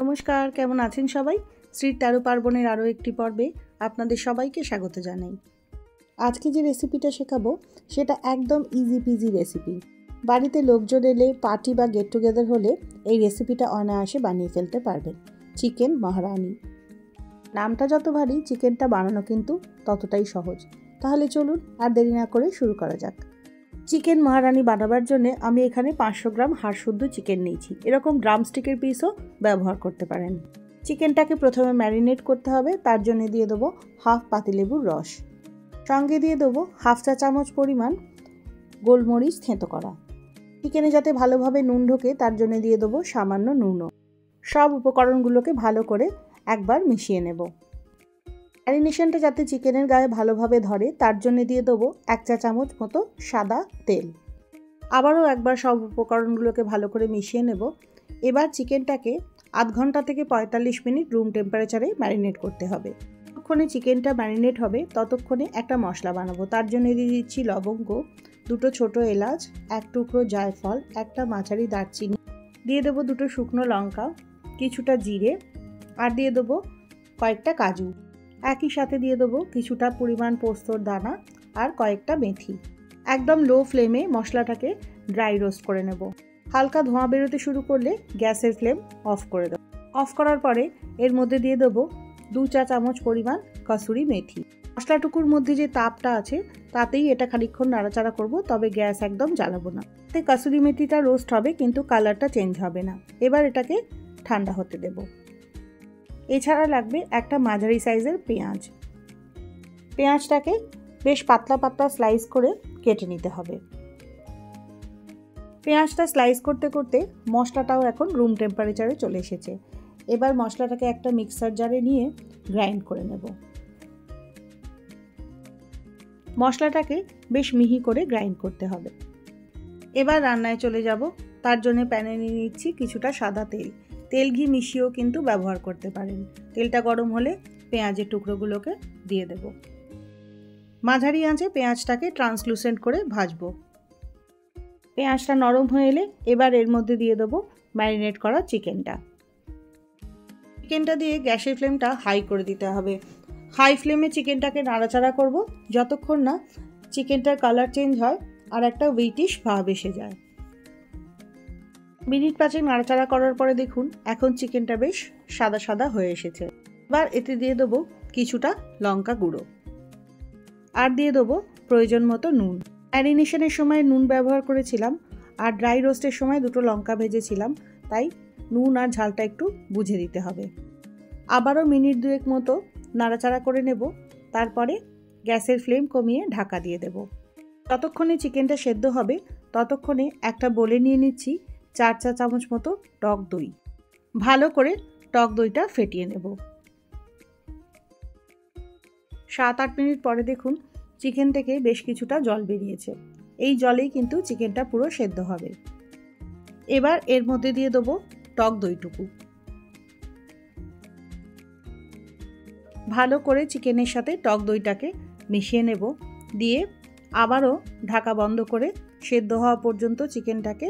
নমস্কার, কেমন আছেন সবাই? শ্রীর ১৩ পার্বণের আরও একটি পর্বে আপনাদের সবাইকে স্বাগত জানাই। আজকে যে রেসিপিটা শেখাবো সেটা একদম ইজি পিজি রেসিপি। বাড়িতে লোকজন এলে, পার্টি বা গেট টুগেদার হলে এই রেসিপিটা অনায়াসে বানিয়ে ফেলতে পারবেন। চিকেন মহারানি। নামটা যত ভারী, চিকেনটা বানানো কিন্তু ততটাই সহজ। তাহলে চলুন আর দেরি না করে শুরু করা যাক। চিকেন মহারানি বানাবার জন্য আমি এখানে 500 গ্রাম হাড়শুদ্ধ চিকেন নিয়েছি। এরকম ড্রামস্টিকের পিসও ব্যবহার করতে পারেন। চিকেনটাকে প্রথমে ম্যারিনেট করতে হবে। তার জন্য দিয়ে দেবো হাফ পাতিলেবুর রস, সঙ্গে দিয়ে দেবো হাফ চা চামচ পরিমাণ গোলমরিচ থেঁতো করা। চিকেনে যাতে ভালোভাবে নুন ঢোকে তার জন্য দিয়ে দেবো সামান্য নুনও। সব উপকরণগুলোকে ভালো করে একবার মিশিয়ে নেব। ম্যারিনেশনটা যাতে চিকেনের গায়ে ভালোভাবে ধরে তার জন্য দিয়ে দেবো 1 চা চামচ মতো সাদা তেল। আবারও একবার সব উপকরণগুলোকে ভালো করে মিশিয়ে নেব। এবার চিকেনটাকে আধ ঘন্টা থেকে 45 মিনিট রুম টেম্পারেচারে ম্যারিনেট করতে হবে। যতক্ষণে চিকেনটা ম্যারিনেট হবে ততক্ষণে একটা মশলা বানাবো। তার জন্য দিয়ে দিচ্ছি লবঙ্গ, 2টো ছোটো এলাচ, 1 টুকরো জায়ফল, একটা মাঝারি দারচিনি, দিয়ে দেবো 2টো শুকনো লঙ্কা, কিছুটা জিরে, আর দিয়ে দেবো কয়েকটা কাজু। একই সাথে দিয়ে দেবো কিছুটা পরিমাণ পোস্তর দানা আর কয়েকটা মেথি। একদম লো ফ্লেমে মশলাটাকে ড্রাই রোস্ট করে নেব। হালকা ধোঁয়া বেরোতে শুরু করলে গ্যাসের ফ্লেম অফ করে দেবো। অফ করার পরে এর মধ্যে দিয়ে দেবো 2 চা চামচ পরিমাণ কসুরি মেথি। মশলাটুকুর মধ্যে যে তাপটা আছে তাতেই এটা খানিকক্ষণ নাড়াচাড়া করব, তবে গ্যাস একদম জ্বালাবো না। এতে কসুরি মেথিটা রোস্ট হবে কিন্তু কালারটা চেঞ্জ হবে না। এবার এটাকে ঠান্ডা হতে দেব। এছাড়া লাগবে একটা মাঝারি সাইজের পেঁয়াজ। পেঁয়াজটাকে বেশ পাতলা পাতলা স্লাইস করে কেটে নিতে হবে। পেঁয়াজটা স্লাইস করতে করতে মশলাটাও এখন রুম টেম্পারেচারে চলে এসেছে। এবার মশলাটাকে একটা মিক্সার জারে নিয়ে গ্রাইন্ড করে নেব। মশলাটাকে বেশ মিহি করে গ্রাইন্ড করতে হবে। এবার রান্নায় চলে যাব। তার জন্য প্যানে নিয়ে নিচ্ছি কিছুটা সাদা তেল। তেল ঘি মিশিয়েও কিন্তু ব্যবহার করতে পারেন। তেলটা গরম হলে পেঁয়াজের টুকরোগুলোকে দিয়ে দেব। মাঝারি আঁচে পেঁয়াজটাকে ট্রান্সলুসেন্ট করে ভাজবো। পেঁয়াজটা নরম হয়ে এলে এবার এর মধ্যে দিয়ে দেবো ম্যারিনেট করা চিকেনটা। চিকেনটা দিয়ে গ্যাসের ফ্লেমটা হাই করে দিতে হবে। হাই ফ্লেমে চিকেনটাকে নাড়াচাড়া করব যতক্ষণ না চিকেনটার কালার চেঞ্জ হয় আর একটা হুইটিশ ভাব এসে যায়। মিনিট 5 নাড়াচাড়া করার পরে দেখুন এখন চিকেনটা বেশ সাদা সাদা হয়ে এসেছে। এবার এতে দিয়ে দেবো কিছুটা লঙ্কা গুঁড়ো আর দিয়ে দেবো প্রয়োজন মতো নুন। ম্যারিনেশনের সময় নুন ব্যবহার করেছিলাম আর ড্রাই রোস্টের সময় 2টো লঙ্কা ভেজেছিলাম, তাই নুন আর ঝালটা একটু বুঝে দিতে হবে। আবারও মিনিট 2 মতো নাড়াচাড়া করে নেব। তারপরে গ্যাসের ফ্লেম কমিয়ে ঢাকা দিয়ে দেব। ততক্ষণে চিকেনটা সেদ্ধ হবে ততক্ষণে একটা বোলে নিয়ে নিচ্ছি 4 চা চামচ মতো টক দই। ভালো করে টক দইটা ফেটিয়ে নেব। 7-8 মিনিট পরে দেখুন চিকেন থেকে বেশ কিছুটা জল বেরিয়েছে। এই জলেই কিন্তু চিকেনটা পুরো সেদ্ধ হবে। এবার এর মধ্যে দিয়ে দেবো টক দইটুকু। ভালো করে চিকেনের সাথে টক দইটাকে মিশিয়ে নেব। দিয়ে আবারও ঢাকা বন্ধ করে সেদ্ধ হওয়া পর্যন্ত চিকেনটাকে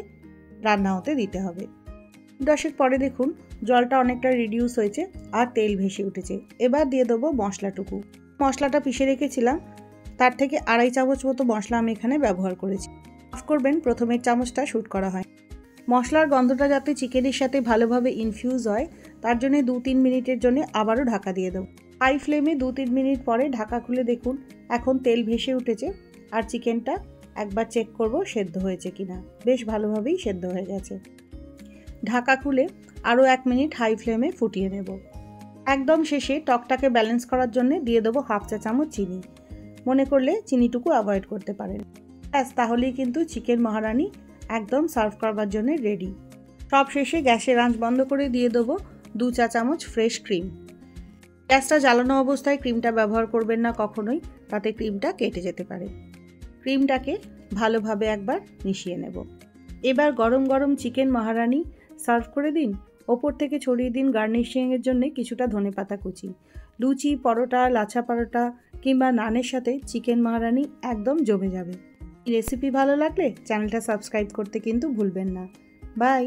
রান্না হতে দিতে হবে। 10 পরে দেখুন জলটা অনেকটা রিডিউস হয়েছে আর তেল ভেসে উঠেছে। এবার দিয়ে দেবো মশলাটুকু। মশলাটা পিষে রেখেছিলাম, তার থেকে 2.5 চামচ মতো মশলা আমি এখানে ব্যবহার করেছি। অফ করবেন, প্রথমের চামচটা শ্যুট করা হয়। মশলার গন্ধটা যাতে চিকেনের সাথে ভালোভাবে ইনফিউজ হয় তার জন্য 2-3 মিনিটের জন্য আবারও ঢাকা দিয়ে দেবো। হাই ফ্লেমে 2-3 মিনিট পরে ঢাকা খুলে দেখুন এখন তেল ভেসে উঠেছে আর চিকেনটা একবার চেক করব সেদ্ধ হয়েছে কিনা। বেশ ভালোভাবেই সেদ্ধ হয়ে গেছে। ঢাকা খুলে আরও 1 মিনিট হাই ফ্লেমে ফুটিয়ে নেব। একদম শেষে টকটাকে ব্যালেন্স করার জন্য দিয়ে দেবো হাফ চা চামচ চিনি। মনে করলে চিনিটুকু অ্যাভয়েড করতে পারেন। ব্যাস, তাহলেই কিন্তু চিকেন মহারানি একদম সার্ভ করবার জন্য রেডি। সব শেষে গ্যাসের আঁচ বন্ধ করে দিয়ে দেবো 2 চা চামচ ফ্রেশ ক্রিম। গ্যাসটা জ্বালানো অবস্থায় ক্রিমটা ব্যবহার করবেন না কখনোই, তাতে ক্রিমটা কেটে যেতে পারে। ক্রিমটাকে ভালোভাবে একবার মিশিয়ে নেব। এবার গরম গরম চিকেন মহারানি সার্ভ করে দিন। ওপর থেকে ছড়িয়ে দিন গার্নিশিংয়ের জন্য কিছুটা ধনেপাতা কুচি। লুচি, পরোটা, লাচ্ছা পরোটা কিংবা নানের সাথে চিকেন মহারানি একদম জমে যাবে। রেসিপি ভালো লাগলে চ্যানেলটা সাবস্ক্রাইব করতে কিন্তু ভুলবেন না। বাই।